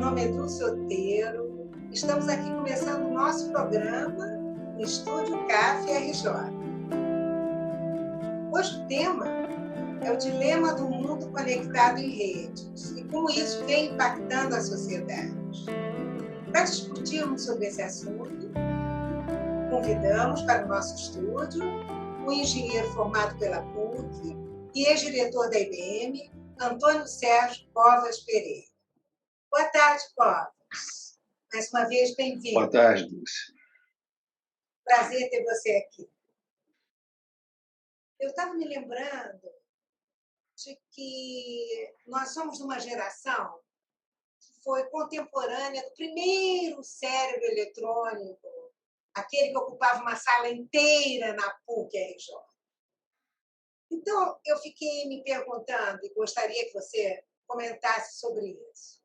nome é Dulce Otero. Estamos aqui começando o nosso programa no Estúdio CAF RJ. Hoje o tema é o dilema do mundo conectado em redes e como isso vem impactando a sociedade. Para discutirmos sobre esse assunto, convidamos para o nosso estúdio um engenheiro formado pela PUC e ex-diretor da IBM, Antônio Sérgio Covas Pereira. Boa tarde, Covas. Mais uma vez, bem-vindo. Boa tarde, Dulce. Prazer ter você aqui. Eu estava me lembrando de que nós somos de uma geração que foi contemporânea do primeiro cérebro eletrônico, aquele que ocupava uma sala inteira na PUC-RJ. Então, eu fiquei me perguntando e gostaria que você comentasse sobre isso.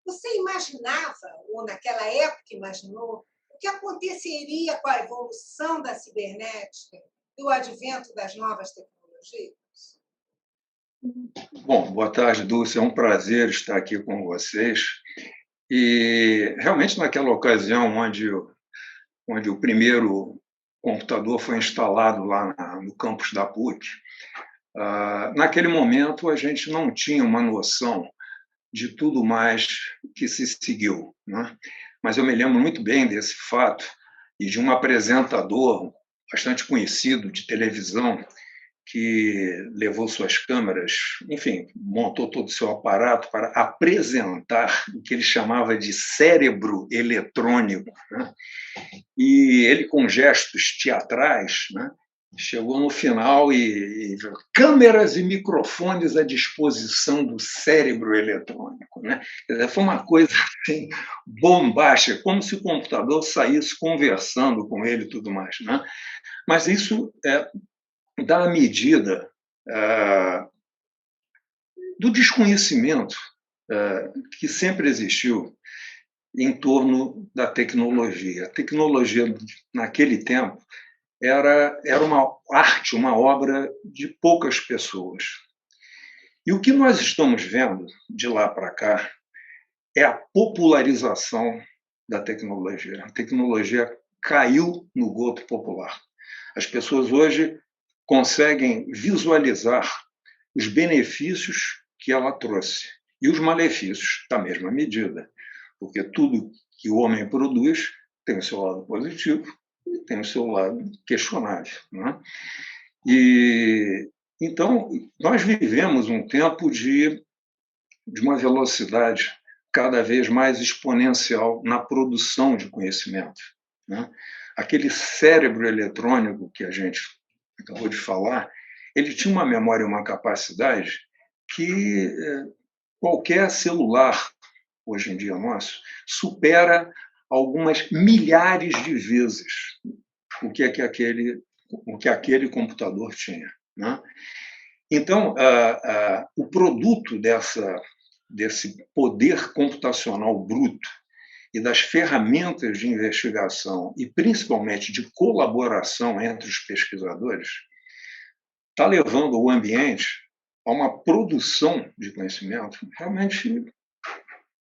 Você imaginava, ou naquela época imaginou, o que aconteceria com a evolução da cibernética e o advento das novas tecnologias? Bom, boa tarde, Dulce. É um prazer estar aqui com vocês. E, realmente, naquela ocasião onde o primeiro computador foi instalado lá no campus da PUC, naquele momento a gente não tinha uma noção de tudo mais que se seguiu, né? Mas eu me lembro muito bem desse fato e de um apresentador bastante conhecido de televisão que levou suas câmeras, enfim, montou todo o seu aparato para apresentar o que ele chamava de cérebro eletrônico, né? E ele, com gestos teatrais, né, chegou no final e câmeras e microfones à disposição do cérebro eletrônico, né? Quer dizer, foi uma coisa assim, bombástica, como se o computador saísse conversando com ele e tudo mais, né? Mas isso dá a medida do desconhecimento que sempre existiu em torno da tecnologia. A tecnologia, naquele tempo, era uma arte, uma obra de poucas pessoas. E o que nós estamos vendo de lá para cá é a popularização da tecnologia. A tecnologia caiu no gosto popular. As pessoas hoje conseguem visualizar os benefícios que ela trouxe e os malefícios da mesma medida, porque tudo que o homem produz tem o seu lado positivo e tem o seu lado questionável, né? E então nós vivemos um tempo de uma velocidade cada vez mais exponencial na produção de conhecimento, né? Aquele cérebro eletrônico que a gente acabou de falar, ele tinha uma memória e uma capacidade que qualquer celular hoje em dia nosso supera algumas milhares de vezes o que aquele computador tinha, né? Então, o produto desse poder computacional bruto e das ferramentas de investigação e, principalmente, de colaboração entre os pesquisadores, está levando o ambiente a uma produção de conhecimento realmente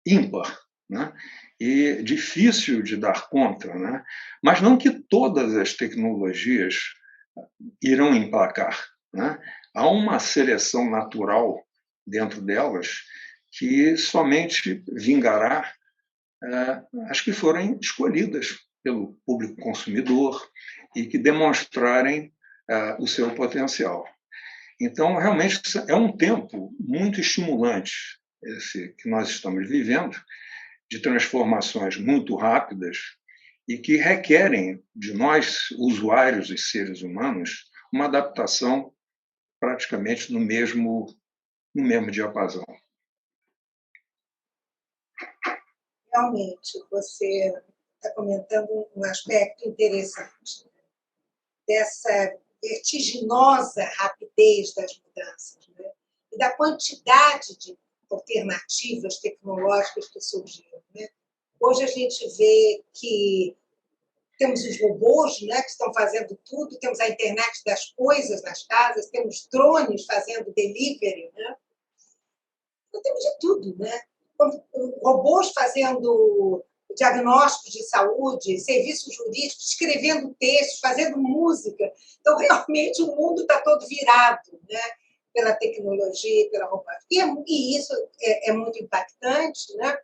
ímpar, né? E difícil de dar conta, né? Mas não que todas as tecnologias irão emplacar, né? Há uma seleção natural dentro delas que somente vingará as que forem escolhidas pelo público consumidor e que demonstrarem o seu potencial. Então, realmente, é um tempo muito estimulante esse que nós estamos vivendo, de transformações muito rápidas e que requerem de nós, usuários e seres humanos, uma adaptação praticamente no mesmo diapasão. Realmente, você está comentando um aspecto interessante dessa vertiginosa rapidez das mudanças, né? E da quantidade de alternativas tecnológicas que surgiram, né? Hoje a gente vê que temos os robôs, né, que estão fazendo tudo, temos a internet das coisas nas casas, temos drones fazendo delivery, né? Então, temos de tudo, né? robôs fazendo diagnósticos de saúde, serviços jurídicos, escrevendo textos, fazendo música. Então, realmente, o mundo está todo virado, né, pela tecnologia, pela roupa. E isso é muito impactante, né?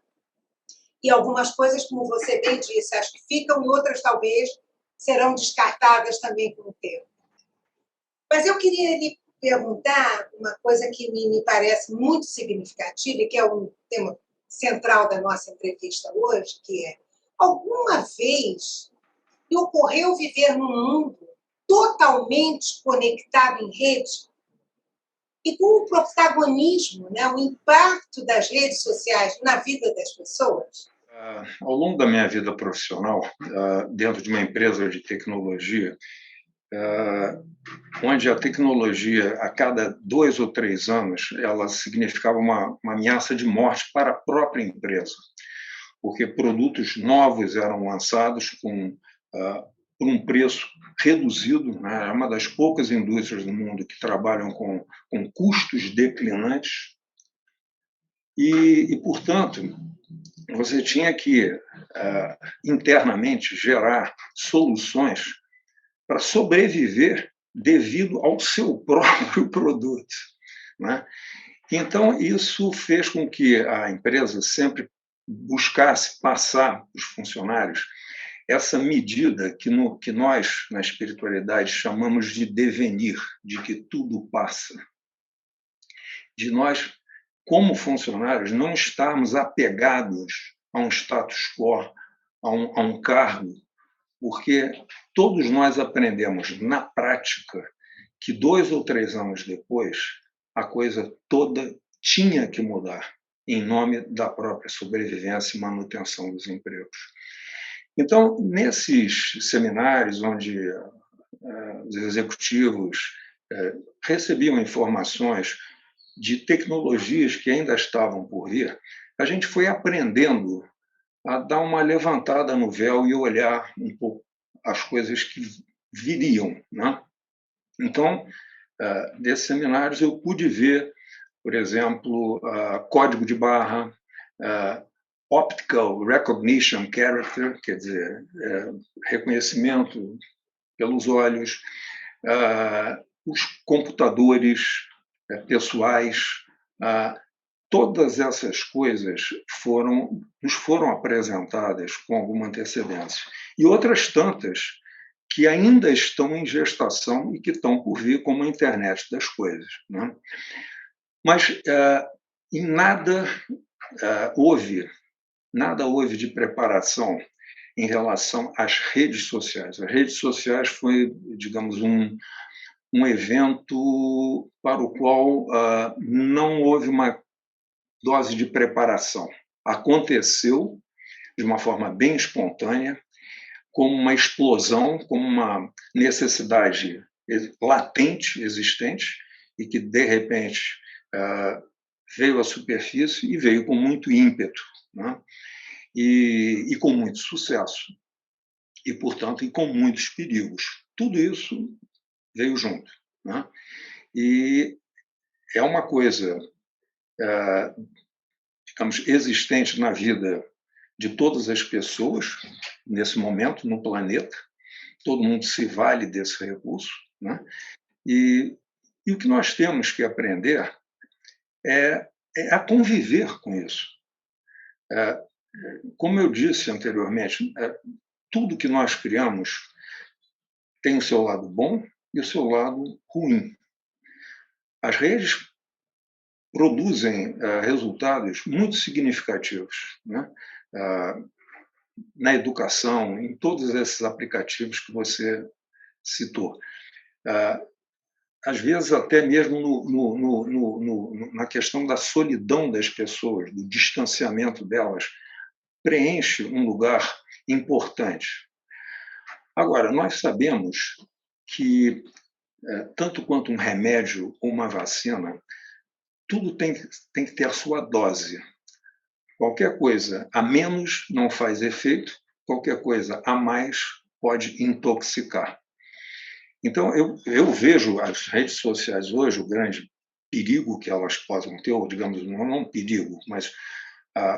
E algumas coisas, como você bem disse, acho que ficam, e outras talvez serão descartadas também com o tempo. Mas eu queria lhe perguntar uma coisa que me parece muito significativa, e que é um tema central da nossa entrevista hoje, que é: alguma vez lhe ocorreu viver num mundo totalmente conectado em rede e com o protagonismo, né, o impacto das redes sociais na vida das pessoas? Ao longo da minha vida profissional, dentro de uma empresa de tecnologia, onde a tecnologia, a cada 2 ou 3 anos, ela significava uma ameaça de morte para a própria empresa, porque produtos novos eram lançados por um preço reduzido, né? É uma das poucas indústrias do mundo que trabalham com custos declinantes e, portanto, você tinha que internamente gerar soluções para sobreviver devido ao seu próprio produto, né? Então, isso fez com que a empresa sempre buscasse passar para os funcionários essa medida que nós, na espiritualidade, chamamos de devenir, de que tudo passa. De nós, como funcionários, não estarmos apegados a um status quo, a um cargo, porque todos nós aprendemos na prática que 2 ou 3 anos depois a coisa toda tinha que mudar em nome da própria sobrevivência e manutenção dos empregos. Então, nesses seminários onde os executivos recebiam informações de tecnologias que ainda estavam por vir, a gente foi aprendendo a dar uma levantada no véu e olhar um pouco as coisas que viriam, né? Então, desses seminários, eu pude ver, por exemplo, código de barra, optical recognition character, quer dizer, reconhecimento pelos olhos, os computadores pessoais, todas essas coisas nos foram apresentadas com alguma antecedência. E outras tantas que ainda estão em gestação e que estão por vir, como a internet das coisas, né? Mas em nada houve de preparação em relação às redes sociais. As redes sociais foi, digamos, um evento para o qual não houve uma dose de preparação. Aconteceu de uma forma bem espontânea, como uma explosão, como uma necessidade latente, existente, e que, de repente, veio à superfície e veio com muito ímpeto, né? E com muito sucesso, e, portanto, e com muitos perigos. Tudo isso veio junto, né? E é uma coisa, digamos, existente na vida de todas as pessoas, nesse momento, no planeta. Todo mundo se vale desse recurso, né? E o que nós temos que aprender é a conviver com isso. Como eu disse anteriormente, tudo que nós criamos tem o seu lado bom e o seu lado ruim. As redes produzem resultados muito significativos, né? Na educação, em todos esses aplicativos que você citou. Às vezes, até mesmo na questão da solidão das pessoas, do distanciamento delas, preenche um lugar importante. Agora, nós sabemos que, tanto quanto um remédio ou uma vacina, tudo tem que ter a sua dose. Qualquer coisa a menos não faz efeito, qualquer coisa a mais pode intoxicar. Então, eu vejo as redes sociais hoje, o grande perigo que elas possam ter, ou, digamos, não perigo, mas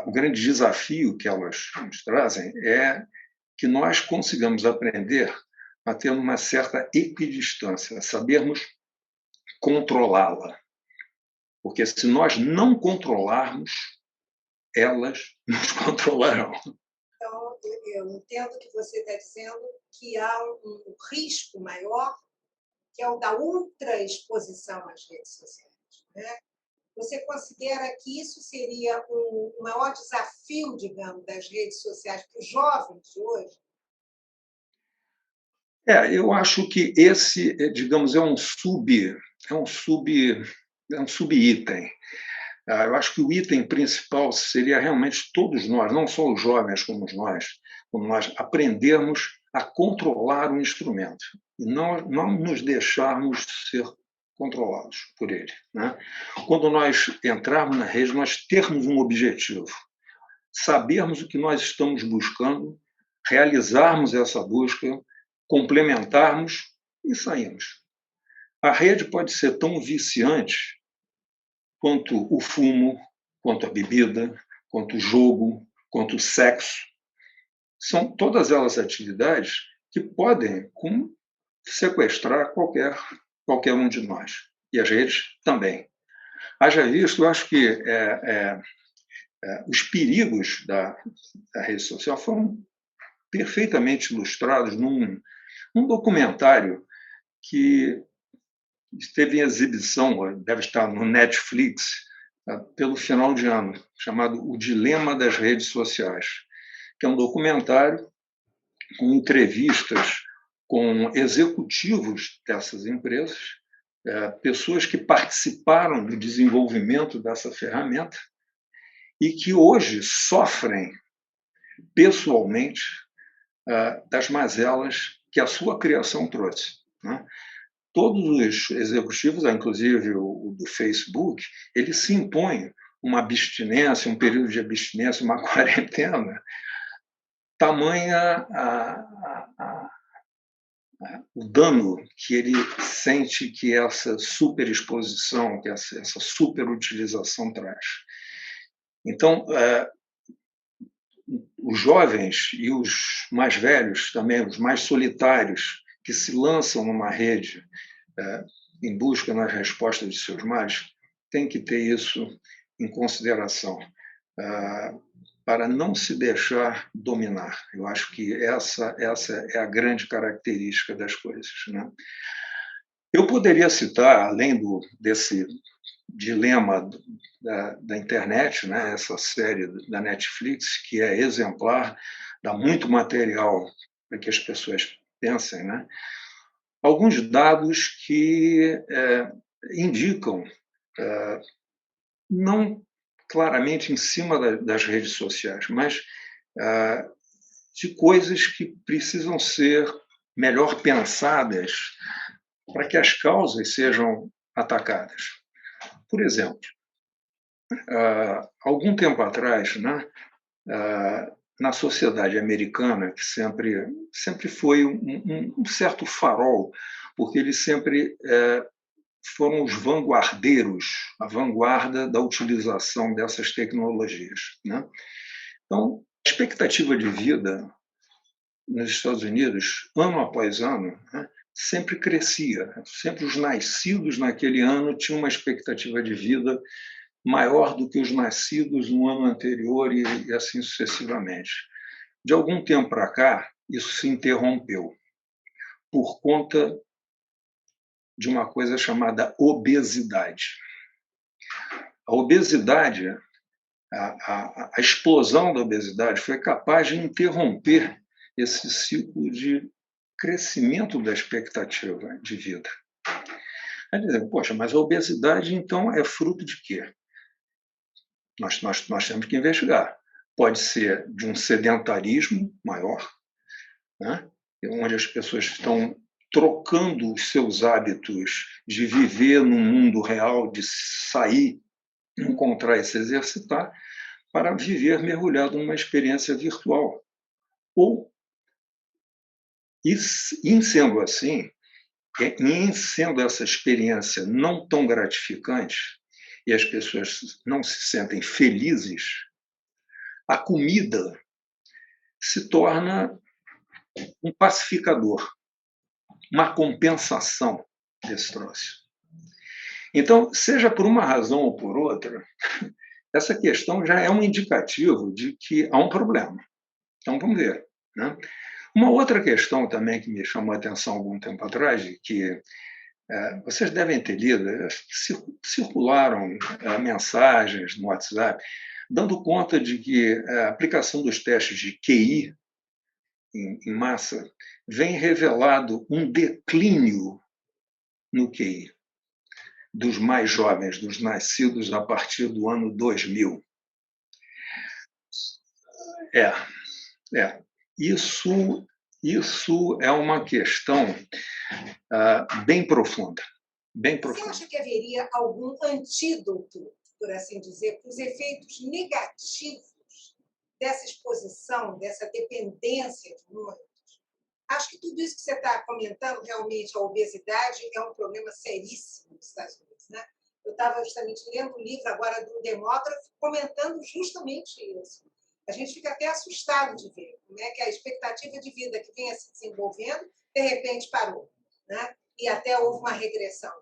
o grande desafio que elas nos trazem é que nós consigamos aprender a ter uma certa equidistância, sabermos controlá-la. Porque se nós não controlarmos, elas nos controlarão. Então, eu entendo que você está dizendo que há um risco maior, que é o da ultraexposição às redes sociais, né? Você considera que isso seria o maior desafio, digamos, das redes sociais para os jovens de hoje? Eu acho que esse, digamos, é um subitem. Eu acho que o item principal seria realmente todos nós, não só os jovens como nós aprendermos a controlar o instrumento e não nos deixarmos ser controlados por ele, né? Quando nós entrarmos na rede, nós termos um objetivo, sabermos o que nós estamos buscando, realizarmos essa busca, complementarmos e sairmos. A rede pode ser tão viciante quanto o fumo, quanto a bebida, quanto o jogo, quanto o sexo. São todas elas atividades que podem sequestrar qualquer um de nós. E as redes também. Haja visto, eu acho que os perigos da rede social foram perfeitamente ilustrados num documentário que esteve em exibição, deve estar no Netflix, pelo final de ano, chamado O Dilema das Redes Sociais, que é um documentário com entrevistas com executivos dessas empresas, pessoas que participaram do desenvolvimento dessa ferramenta e que hoje sofrem pessoalmente das mazelas que a sua criação trouxe, né? Todos os executivos, inclusive o do Facebook, eles se impõem uma abstinência, um período de abstinência, uma quarentena, tamanha o dano que ele sente que essa superexposição, que essa superutilização traz. Então, os jovens e os mais velhos também, os mais solitários, que se lançam numa rede em busca nas respostas de seus males, têm que ter isso em consideração, para não se deixar dominar. Eu acho que essa é a grande característica das coisas, né? Eu poderia citar, além desse dilema da internet, né, essa série da Netflix, que é exemplar, dá muito material para que as pessoas pensem, né? Alguns dados que indicam, não claramente em cima das redes sociais, mas de coisas que precisam ser melhor pensadas para que as causas sejam atacadas. Por exemplo, algum tempo atrás, né, na sociedade americana, que sempre foi um certo farol, porque eles sempre foram os vanguardeiros, a vanguarda da utilização dessas tecnologias, né? Então, a expectativa de vida nos Estados Unidos, ano após ano, né, sempre crescia. Sempre os nascidos naquele ano tinham uma expectativa de vida maior do que os nascidos no ano anterior e assim sucessivamente. De algum tempo para cá, isso se interrompeu por conta de uma coisa chamada obesidade. A obesidade, a explosão da obesidade foi capaz de interromper esse ciclo de crescimento da expectativa de vida. Aí dizem, poxa, mas a obesidade, então, é fruto de quê? Nós temos que investigar. Pode ser de um sedentarismo maior, né, onde as pessoas estão trocando os seus hábitos de viver no mundo real, de sair, encontrar e se exercitar, para viver mergulhado numa experiência virtual. Ou, em sendo assim, em sendo essa experiência não tão gratificante, e as pessoas não se sentem felizes a comida se torna um pacificador, uma compensação desse troço. Então, seja por uma razão ou por outra, essa questão já é um indicativo de que há um problema. Então, vamos ver, né? Uma outra questão também que me chamou a atenção algum tempo atrás, de que vocês devem ter lido, circularam mensagens no WhatsApp, dando conta de que a aplicação dos testes de QI em massa vem revelado um declínio no QI dos mais jovens, dos nascidos a partir do ano 2000. Isso é uma questão bem profunda. Você acha que haveria algum antídoto, por assim dizer, para os efeitos negativos dessa exposição, dessa dependência de muitos? Acho que tudo isso que você está comentando, realmente, a obesidade é um problema seríssimo nos Estados Unidos, né? Eu estava justamente lendo um livro agora do demógrafo comentando justamente isso. A gente fica até assustado de ver, né, que a expectativa de vida que vinha se desenvolvendo, de repente parou, né? E até houve uma regressão.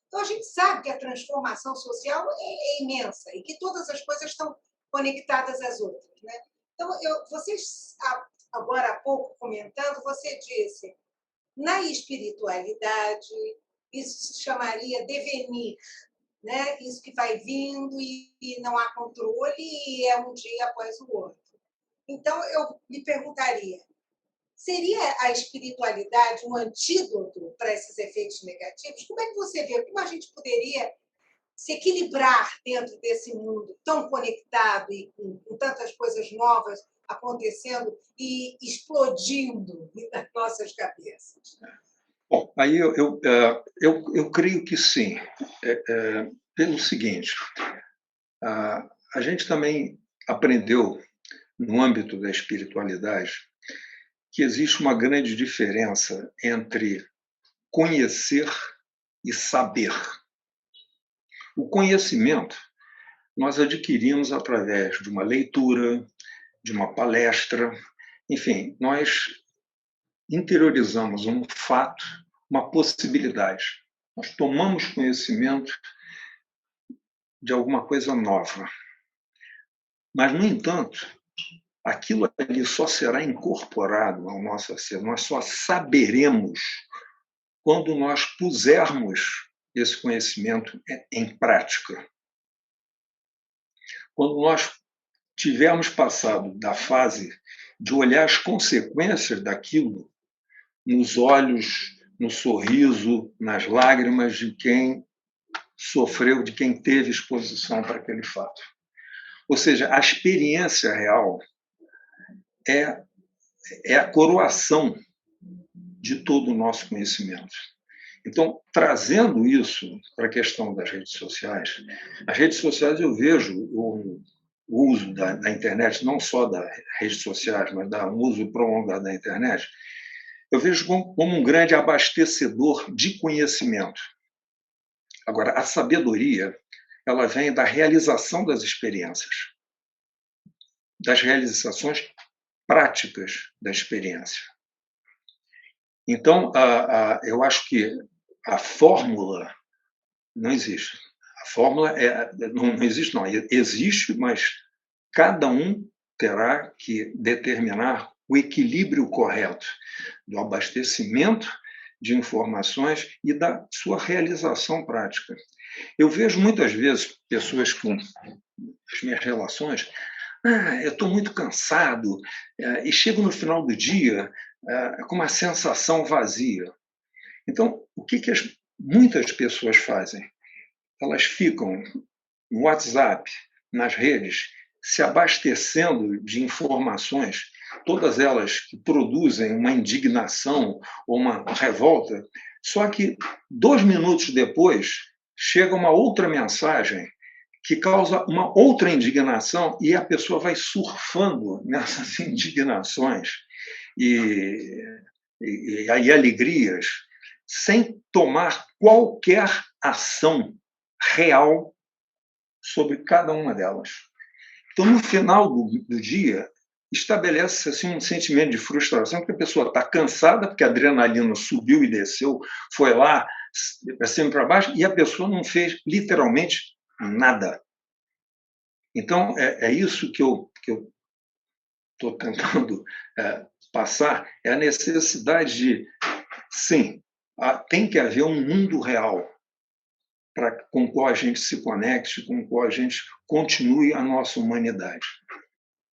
Então, a gente sabe que a transformação social é imensa e que todas as coisas estão conectadas às outras, né? Então, vocês, agora há pouco comentando, você disse, na espiritualidade, isso se chamaria devenir, né? Isso que vai vindo e não há controle e é um dia após o outro. Então, eu me perguntaria, seria a espiritualidade um antídoto para esses efeitos negativos? Como é que você vê? Como a gente poderia se equilibrar dentro desse mundo tão conectado e com tantas coisas novas acontecendo e explodindo nas nossas cabeças? Bom, aí eu creio que sim, pelo seguinte, a gente também aprendeu, no âmbito da espiritualidade, que existe uma grande diferença entre conhecer e saber. O conhecimento nós adquirimos através de uma leitura, de uma palestra, enfim, nós interiorizamos um fato, uma possibilidade. Nós tomamos conhecimento de alguma coisa nova. Mas, no entanto, aquilo ali só será incorporado ao nosso ser, nós só saberemos quando nós pusermos esse conhecimento em prática. Quando nós tivermos passado da fase de olhar as consequências daquilo nos olhos, no sorriso, nas lágrimas de quem sofreu, de quem teve exposição para aquele fato. Ou seja, a experiência real é a coroação de todo o nosso conhecimento. Então, trazendo isso para a questão das redes sociais, as redes sociais eu vejo o uso da internet, não só das redes sociais, mas do uso prolongado da internet, eu vejo como um grande abastecedor de conhecimento. Agora, a sabedoria, ela vem da realização das experiências, das realizações práticas da experiência. Então, eu acho que a fórmula não existe. A fórmula não existe, não. Existe, mas cada um terá que determinar o equilíbrio correto do abastecimento de informações e da sua realização prática. Eu vejo muitas vezes pessoas com as minhas relações, eu estou muito cansado, e chego no final do dia com uma sensação vazia. Então, o que muitas pessoas fazem? Elas ficam no WhatsApp, nas redes, se abastecendo de informações, todas elas que produzem uma indignação ou uma revolta, só que 2 minutos depois chega uma outra mensagem que causa uma outra indignação e a pessoa vai surfando nessas indignações e alegrias, sem tomar qualquer ação real sobre cada uma delas. Então, no final do dia, estabelece assim, um sentimento de frustração, porque a pessoa está cansada, porque a adrenalina subiu e desceu, foi lá, para cima e para baixo, e a pessoa não fez literalmente nada. Então, é isso que eu estou tentando passar, é a necessidade de, sim, tem que haver um mundo real com o qual a gente se conecte, com o qual a gente continue a nossa humanidade.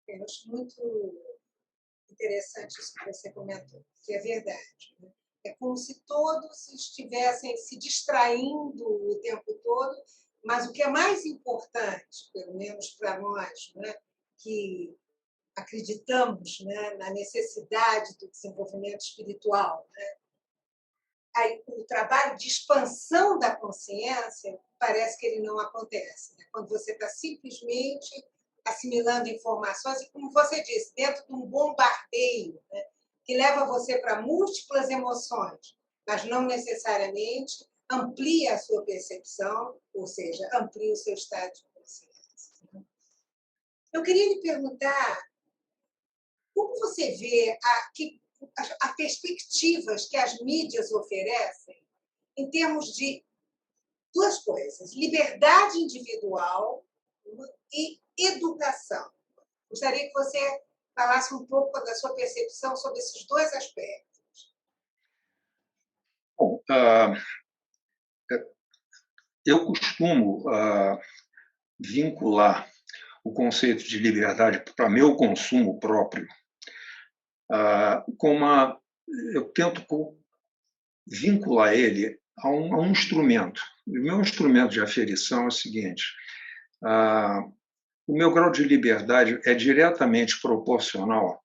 Eu acho muito interessante isso que você comentou, que é verdade. Né? É como se todos estivessem se distraindo o tempo todo, mas o que é mais importante, pelo menos para nós, né, que acreditamos, né, na necessidade do desenvolvimento espiritual, né? Aí, o trabalho de expansão da consciência parece que ele não acontece. Né? Quando você está simplesmente assimilando informações, e como você disse, dentro de um bombardeio, né, que leva você para múltiplas emoções, mas não necessariamente amplia a sua percepção, ou seja, amplia o seu estado de consciência. Né? Eu queria lhe perguntar como você vê as perspectivas que as mídias oferecem em termos de duas coisas: liberdade individual e educação. Gostaria que você falasse um pouco da sua percepção sobre esses dois aspectos. Bom, eu costumo vincular o conceito de liberdade para meu consumo próprio eu tento vincular ele a um instrumento. O meu instrumento de aferição é o seguinte: o meu grau de liberdade é diretamente proporcional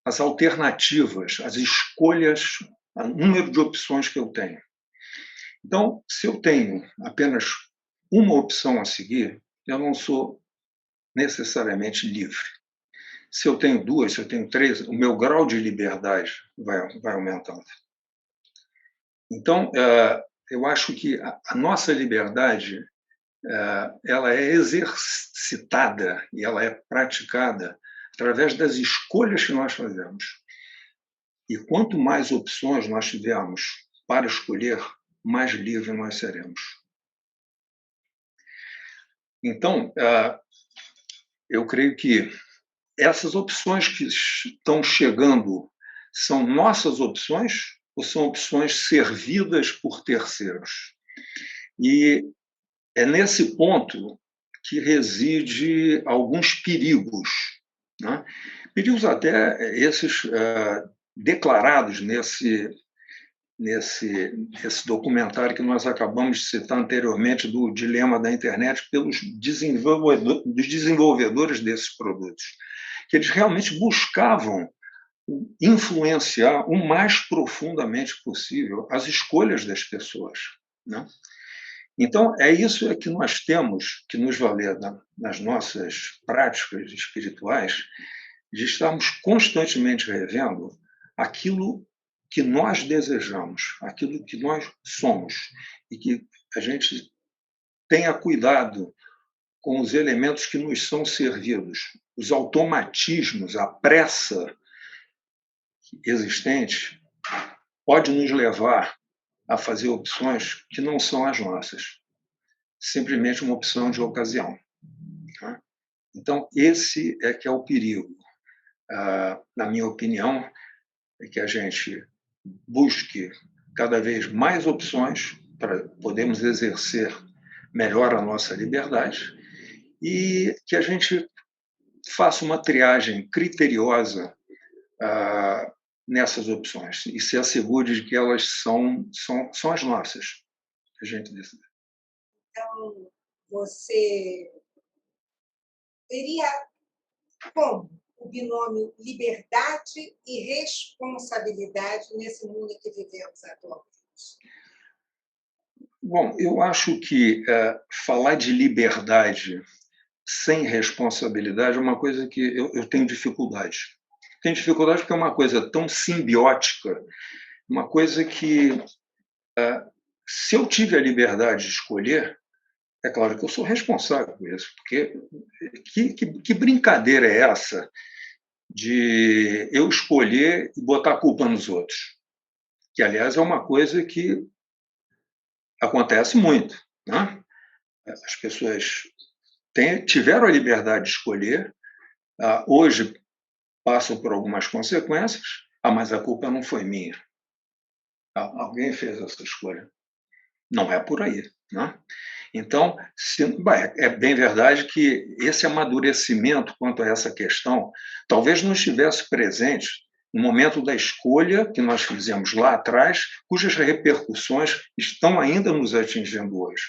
às alternativas, às escolhas, ao número de opções que eu tenho. Então, se eu tenho apenas uma opção a seguir, eu não sou necessariamente livre. Se eu tenho duas, se eu tenho três, o meu grau de liberdade vai aumentando. Então, eu acho que a nossa liberdade ela é exercitada e ela é praticada através das escolhas que nós fazemos. E quanto mais opções nós tivermos para escolher, mais livre nós seremos. Então, eu creio que essas opções que estão chegando são nossas opções ou são opções servidas por terceiros? E é nesse ponto que reside alguns perigos, né? Perigos até esses declarados nesse documentário que nós acabamos de citar anteriormente, do dilema da internet, pelos desenvolvedores desses produtos, que eles realmente buscavam influenciar o mais profundamente possível as escolhas das pessoas, né? Então, é isso que nós temos que nos valer nas nossas práticas espirituais, de estarmos constantemente revendo aquilo que nós desejamos, aquilo que nós somos, e que a gente tenha cuidado com os elementos que nos são servidos, os automatismos, a pressa existente pode nos levar a fazer opções que não são as nossas, simplesmente uma opção de ocasião. Tá? Então, esse é que é o perigo. Na minha opinião, é que a gente busque cada vez mais opções para podermos exercer melhor a nossa liberdade e que a gente faça uma triagem criteriosa nessas opções e se assegure de que elas são as nossas. A gente decide. Então, você veria como o binômio liberdade e responsabilidade nesse mundo em que vivemos atualmente? Bom, eu acho que falar de liberdade sem responsabilidade é uma coisa que eu tenho dificuldade. Tenho dificuldade porque é uma coisa tão simbiótica, uma coisa que, se eu tive a liberdade de escolher, É claro que eu sou responsável por isso, porque que brincadeira é essa de eu escolher e botar a culpa nos outros? Que, aliás, é uma coisa que acontece muito, né? As pessoas tiveram a liberdade de escolher, hoje passam por algumas consequências, mas a culpa não foi minha. Alguém fez essa escolha. Não é por aí, né? Então, é bem verdade que esse amadurecimento quanto a essa questão talvez não estivesse presente no momento da escolha que nós fizemos lá atrás, cujas repercussões estão ainda nos atingindo hoje.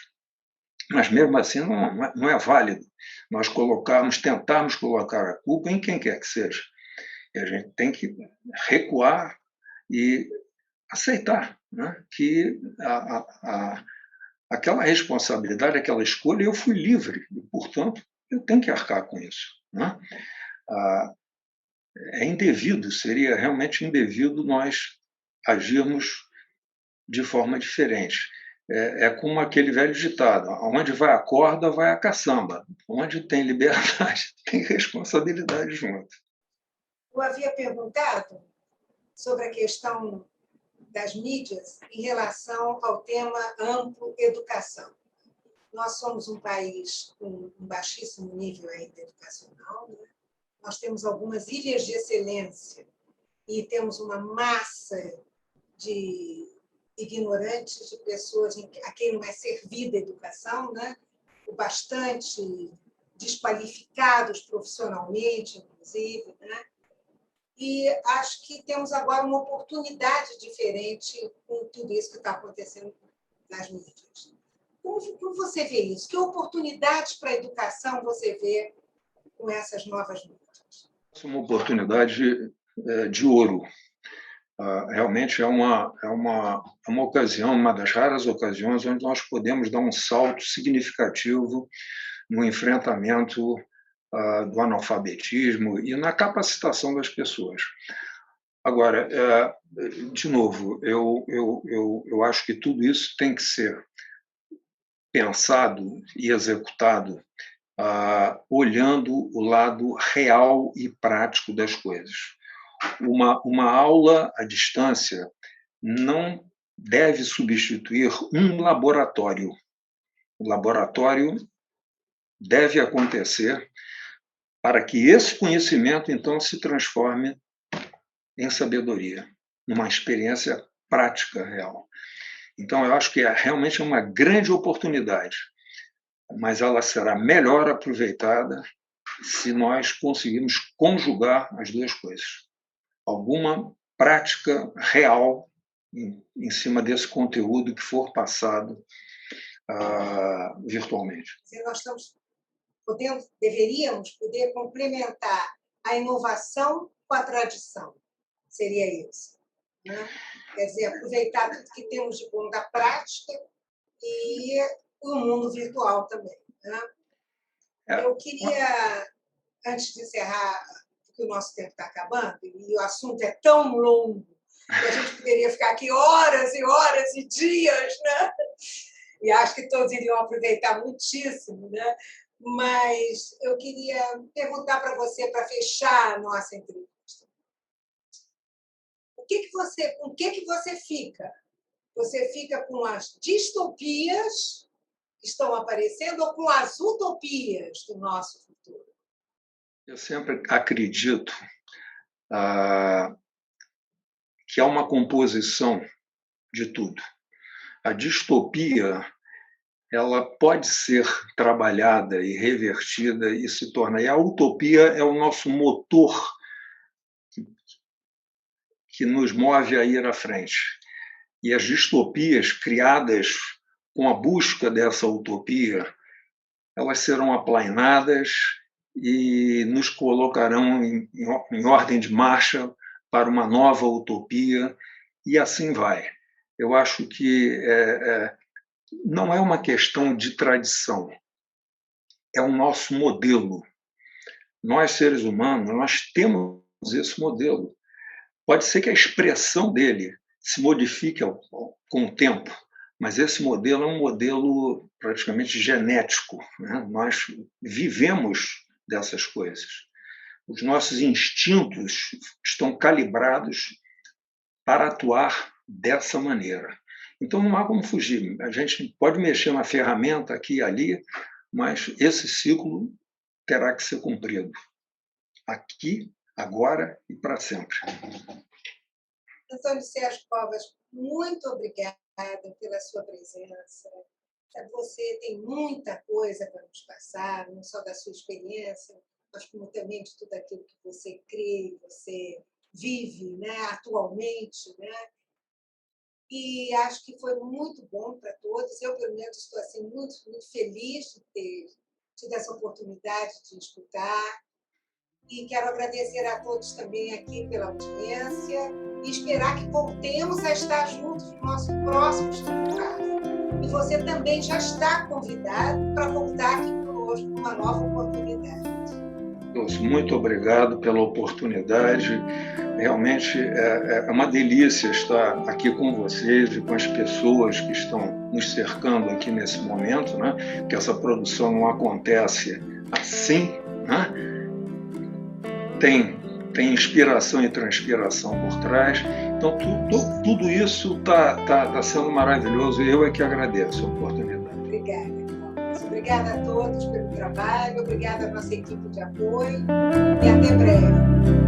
Mas, mesmo assim, não é válido nós tentarmos colocar a culpa em quem quer que seja. E a gente tem que recuar e aceitar, né, que aquela responsabilidade, aquela escolha, eu fui livre, e, portanto, eu tenho que arcar com isso, né? É indevido, seria realmente indevido nós agirmos de forma diferente. É como aquele velho ditado: onde vai a corda, vai a caçamba. Onde tem liberdade, tem responsabilidade junto. Eu havia perguntado sobre a questão das mídias em relação ao tema amplo educação. Nós somos um país com um baixíssimo nível ainda educacional, né? Nós temos algumas ilhas de excelência e temos uma massa de ignorantes, de pessoas a quem não é servida a educação, né? O bastante desqualificados profissionalmente, inclusive, né? E acho que temos agora uma oportunidade diferente com tudo isso que está acontecendo nas mídias. Como você vê isso? Que oportunidades para a educação você vê com essas novas mídias? É uma oportunidade de ouro. Realmente é uma ocasião, uma das raras ocasiões onde nós podemos dar um salto significativo no enfrentamento do analfabetismo e na capacitação das pessoas. Agora, de novo, eu acho que tudo isso tem que ser pensado e executado olhando o lado real e prático das coisas. Uma aula à distância não deve substituir um laboratório. O laboratório deve acontecer para que esse conhecimento, então, se transforme em sabedoria, numa experiência prática real. Então, eu acho que realmente é uma grande oportunidade, mas ela será melhor aproveitada se nós conseguirmos conjugar as duas coisas. Alguma prática real em cima desse conteúdo que for passado virtualmente. Nós deveríamos poder complementar a inovação com a tradição. Seria isso, né? Quer dizer, aproveitar tudo que temos de bom da prática e o mundo virtual também, né? Eu queria, antes de encerrar, porque o nosso tempo está acabando, e o assunto é tão longo, que a gente poderia ficar aqui horas e horas e dias, né? E acho que todos iriam aproveitar muitíssimo, né? Mas eu queria perguntar para você, para fechar a nossa entrevista, com o que você fica? Você fica com as distopias que estão aparecendo ou com as utopias do nosso futuro? Eu sempre acredito que há uma composição de tudo. A distopia ela pode ser trabalhada e revertida e se torna. E a utopia é o nosso motor que nos move a ir à frente. E as distopias criadas com a busca dessa utopia, elas serão aplainadas e nos colocarão em ordem de marcha para uma nova utopia, e assim vai. Eu acho que não é uma questão de tradição, é o nosso modelo. Nós, seres humanos, nós temos esse modelo. Pode ser que a expressão dele se modifique com o tempo, mas esse modelo é um modelo praticamente genético, né? Nós vivemos dessas coisas. Os nossos instintos estão calibrados para atuar dessa maneira. Então, não há como fugir. A gente pode mexer na ferramenta aqui e ali, mas esse ciclo terá que ser cumprido. Aqui, agora e para sempre. Antônio Sérgio Covas, muito obrigada pela sua presença. Você tem muita coisa para nos passar, não só da sua experiência, mas como também de tudo aquilo que você crê, você vive, né, atualmente, né? E acho que foi muito bom para todos. Eu, pelo menos, estou assim, muito, muito feliz de ter tido essa oportunidade de escutar. E quero agradecer a todos também aqui pela audiência e esperar que voltemos a estar juntos no nosso próximo Estudo Casa. E você também já está convidado para voltar aqui conosco numa nova oportunidade. Muito obrigado pela oportunidade. Realmente é uma delícia estar aqui com vocês e com as pessoas que estão nos cercando aqui nesse momento, né? Que essa produção não acontece assim, né? Tem inspiração e transpiração por trás. Então, tudo isso está sendo maravilhoso e eu é que agradeço a oportunidade. Obrigada. Obrigada a todos pelo trabalho, obrigada à nossa equipe de apoio e até breve.